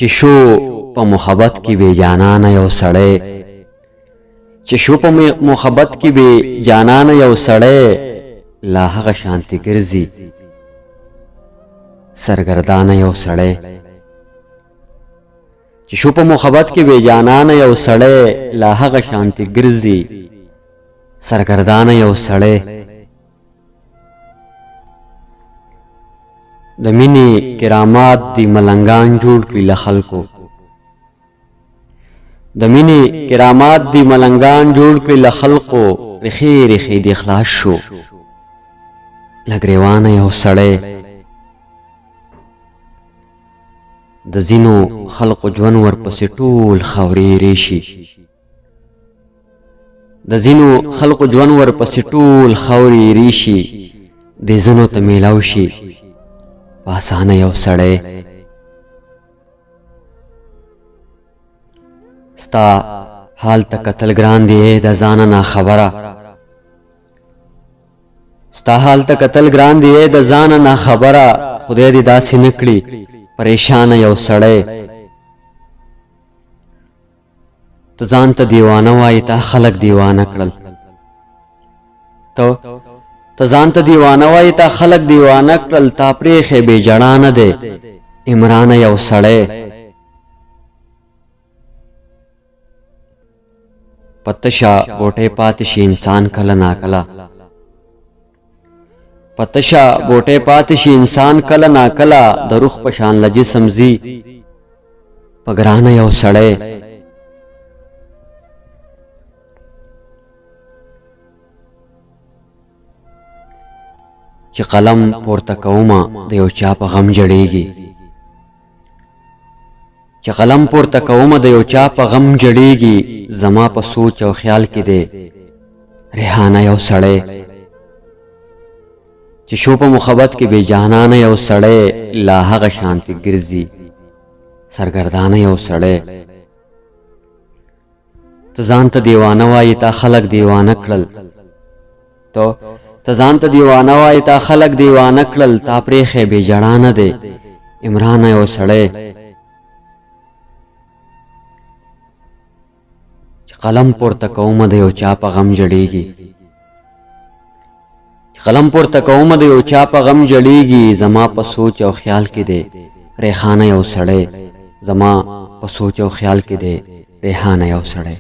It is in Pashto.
چې شو په محبت کې بے جانانه یو سړی چې شو په محبت کې بے جانانه یو سړی لا هغه شانتی ګرځي سرګردانه یو سړی چې شو په محبت کې بے جانانه یو سړی لا هغه شانتی ګرځي سرګردانه یو سړی د مینې کرامات دی ملنګان جوړ کړي له خلکو د مینې کرامات دی ملنګان جوړ کړي له خلکو رخي رخي دی خلاص شو لګریوانه یو سړی د ځینو خلقو ژوند ورپسې ټول خاورې شي د ځینو خلقو ژوند ورپسې ټول خاورې شي د ځینو ته میلاو شي په اسانه یو سړی ستا حال ته کتل ګران دی د ځانه ناخبره ستا حال ته کتل ګران دی د ځانه ناخبره خدای دې داسې نه کړي پریشانه یو سړی ته ځان ته دیوانه وایې تا خلک دیوانه کړل ته ځان ته دیوانه وایې تا خلک دیوانه کړل تا پرېښې بې جړا نه دی عمرانه یو سړی په تشه بوټۍ پاتې شي انسان کله ناکله په تشه بوټۍ پاتې شي انسان کله ناکله د روح په شان له جسم ځي په ګرانه یو سړی چې قلم پورته کومه د یو چا په غم جړېږي چې قلم پورته کومه د یو چا په غم جړېږي زما په سوچ او خیال کې دی ریحانه یو سړی چې شو په محبت کې بے جانانه یو سړی لا هغه شانتی ګرځي سرګردانه یو سړی ته ځان ته دیوانه وایې تا خلک دیوانه کړل ته ځان ته دیوانه وایې تا خلک دیوانه کړل تا پرېښې بې جړا نه دی عمرانه یو سړی چې قلم پورته کومه د یو چا په غم جړېږي قلم پورته کومه د یو چا په غم جړېږي زما په سوچ او خیال کې دی ریحانه یو سړی زما په سوچ او خیال کې دی ریحانه یو سړی